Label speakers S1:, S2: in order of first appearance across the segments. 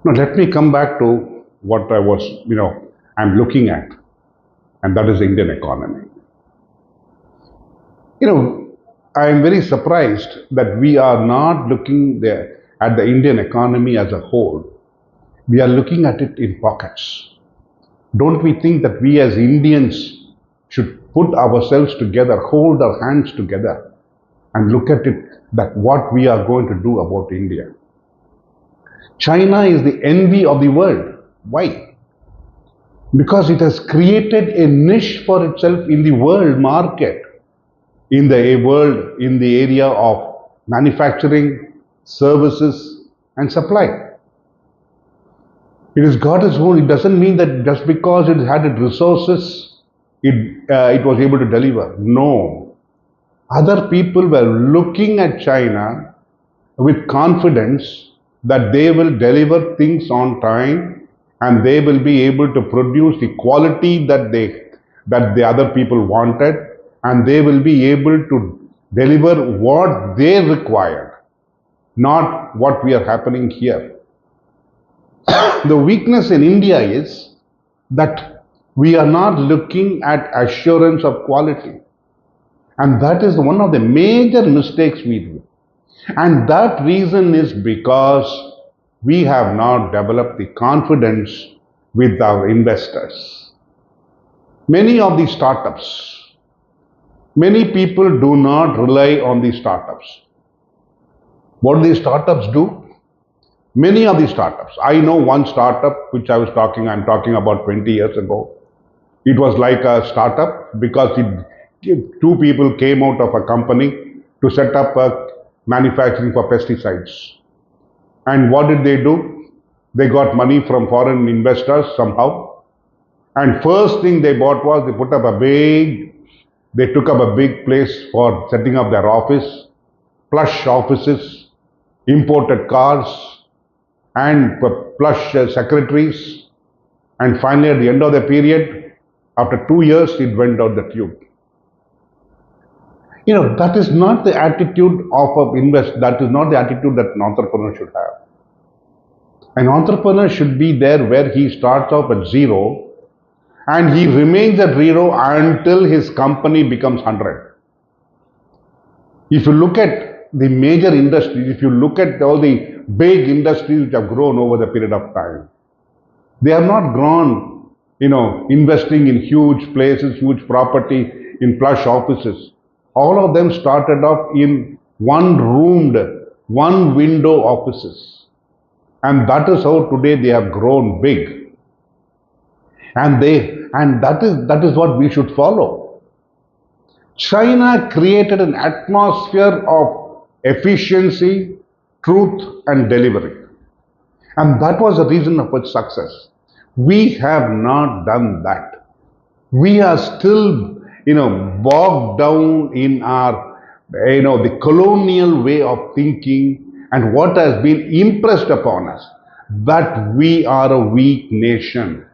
S1: Now, let me come back to what I'm looking at, and that is the Indian economy. You know, I am very surprised that we are not looking there at the Indian economy as a whole. We are looking at it in pockets. Don't we think that we as Indians should put ourselves together, hold our hands together, and look at it that what we are going to do about India? China is the envy of the world. Why? Because it has created a niche for itself in the world market, in the area of manufacturing, services, and supply. It has got its own. It doesn't mean that just because it had its resources, it was able to deliver. No. Other people were looking at China with confidence that they will deliver things on time and they will be able to produce the quality that the other people wanted, and they will be able to deliver what they required, not what we are happening here. The weakness in India is that we are not looking at assurance of quality. And that is one of the major mistakes we do. And that reason is because we have not developed the confidence with our investors. Many of these startups, many people do not rely on these startups. What these startups do? Many of these startups. I know one startup which I'm talking about 20 years ago. It was like a startup because two people came out of a company to set up a manufacturing for pesticides. And what did they do? They got money from foreign investors somehow. And first thing they bought was they took up a big place for setting up their office, plush offices, imported cars, and plush secretaries. And finally, at the end of the period, after 2 years, it went out the tube. That is not the attitude of that is not the attitude that an entrepreneur should have. An entrepreneur should be there where he starts off at zero and he remains at zero until his company becomes 100. If you look at the major industries, if you look at all the big industries which have grown over the period of time, they have not grown, investing in huge places, huge property, in plush offices. All of them started off in one-roomed, one-window offices. And that is how today they have grown big. And that is what we should follow. China created an atmosphere of efficiency, truth, and delivery. And that was the reason of its success. We have not done that. We are still, bogged down in our, the colonial way of thinking and what has been impressed upon us, that we are a weak nation.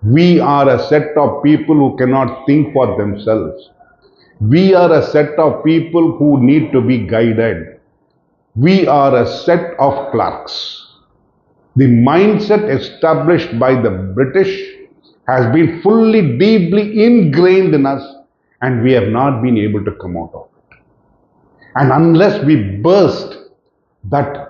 S1: We are a set of people who cannot think for themselves. We are a set of people who need to be guided. We are a set of clerks. The mindset established by the British has been fully, deeply ingrained in us, and we have not been able to come out of it. And unless we burst that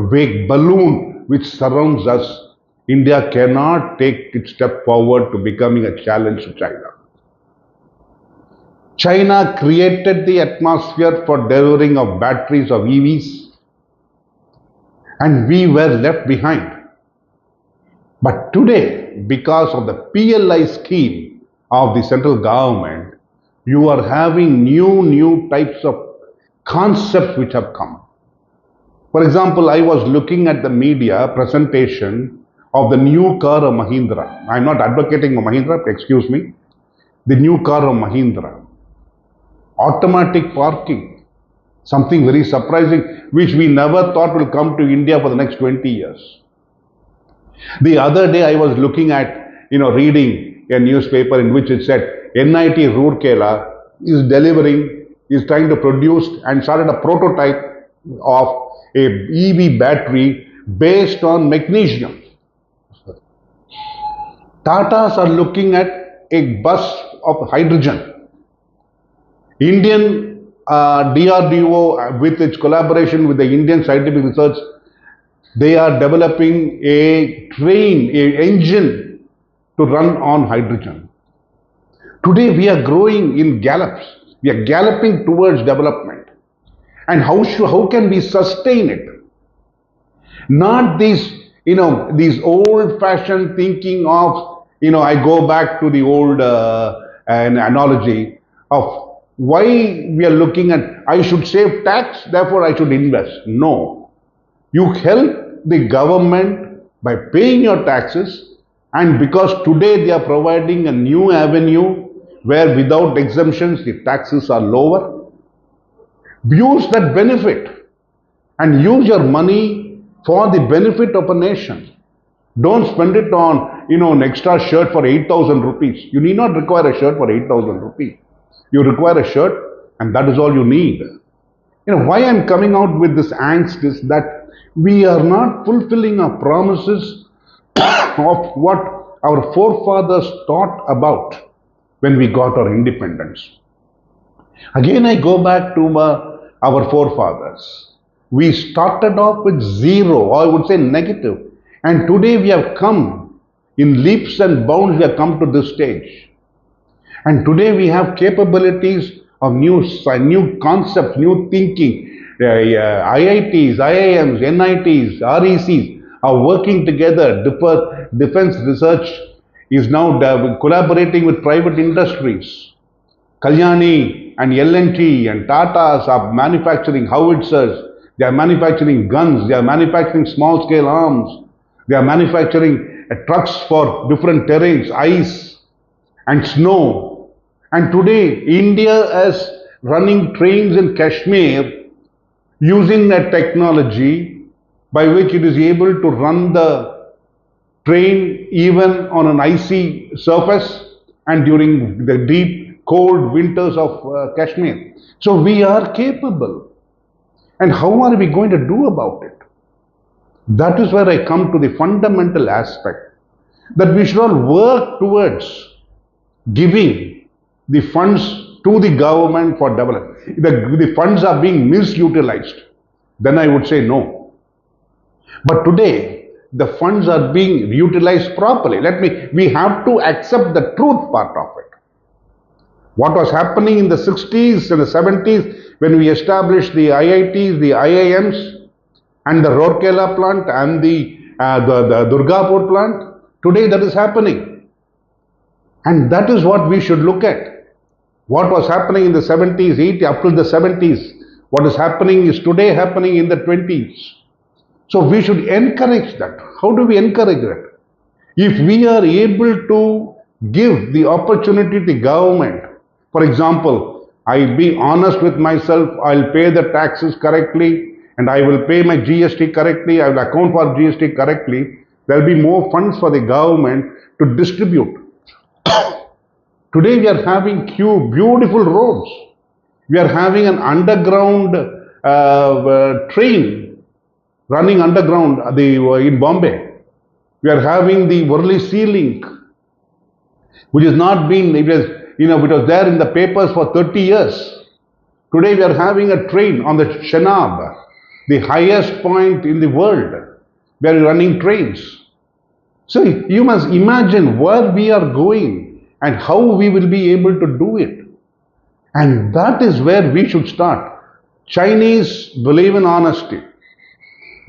S1: vague balloon which surrounds us, India cannot take its step forward to becoming a challenge to China. China created the atmosphere for delivering of batteries of EVs, and we were left behind. But today, because of the PLI scheme of the central government, you are having new types of concepts which have come. For example, I was looking at the media presentation of the new car of Mahindra. I'm not advocating for Mahindra, excuse me. The new car of Mahindra. Automatic parking. Something very surprising, which we never thought will come to India for the next 20 years. The other day I was looking at, reading a newspaper in which it said NIT Rourkela is trying to produce and started a prototype of a EV battery based on magnesium. Tatas are looking at a bus of hydrogen. Indian DRDO, with its collaboration with the Indian Scientific Research, they are developing a train, a engine to run on hydrogen. Today we are growing in gallops. We are galloping towards development. And how can we sustain it? Not these old-fashioned thinking of, I go back to the old an analogy of why we are looking at, I should save tax, therefore I should invest. No. You help the government by paying your taxes, and because today they are providing a new avenue where without exemptions the taxes are lower, use that benefit and use your money for the benefit of a nation. Don't spend it on, an extra shirt for 8,000 rupees. You need not require a shirt for 8,000 rupees. You require a shirt and that is all you need. Why I'm coming out with this angst is that we are not fulfilling our promises of what our forefathers thought about when we got our independence. Again, I go back to our forefathers. We started off with zero, or I would say negative. And today we have come, in leaps and bounds, we have come to this stage. And today we have capabilities of new concepts, new thinking. IITs, IIMs, NITs, RECs are working together. Defense research is now collaborating with private industries. Kalyani and L&T and Tatas are manufacturing howitzers. They are manufacturing guns. They are manufacturing small-scale arms. They are manufacturing trucks for different terrains, ice and snow. And today, India is running trains in Kashmir using a technology by which it is able to run the train even on an icy surface and during the deep cold winters of Kashmir. So we are capable. And how are we going to do about it? That is where I come to the fundamental aspect, that we should all work towards giving the funds to the government for development. If the funds are being misutilized, then I would say no. But today, the funds are being utilized properly. We have to accept the truth part of it. What was happening in the 60s and the 70s when we established the IITs, the IIMs, and the Rourkela plant and the Durgapur plant, today that is happening. And that is what we should look at. What was happening in the 70s, 80s, up to the 70s, what is happening is today happening in the 20s. So we should encourage that. How do we encourage that? If we are able to give the opportunity to the government, for example, I'll be honest with myself, I'll pay the taxes correctly, and I will pay my GST correctly, I will account for GST correctly, there will be more funds for the government to distribute. Today we are having beautiful roads. We are having an underground train running underground in Bombay. We are having the Worli Sea Link, which has not been, it was there in the papers for 30 years. Today we are having a train on the Chenab, the highest point in the world. We are running trains. So you must imagine where we are going and how we will be able to do it. And that is where we should start. Chinese believe in honesty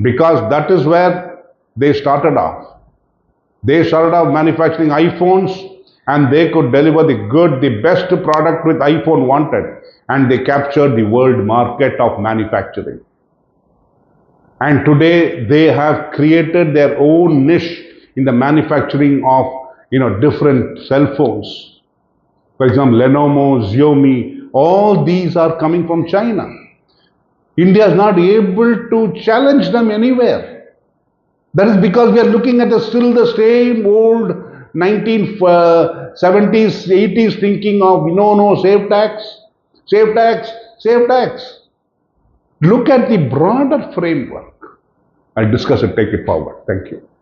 S1: because that is where they started off. They started off manufacturing iPhones and they could deliver the best product with iPhone wanted, and they captured the world market of manufacturing. And today they have created their own niche in the manufacturing of different cell phones. For example, Lenovo, Xiaomi, all these are coming from China. India is not able to challenge them anywhere. That is because we are looking at still the same old 1970s, 80s thinking of no, save tax, save tax, save tax. Look at the broader framework. and discuss it, take it forward. Thank you.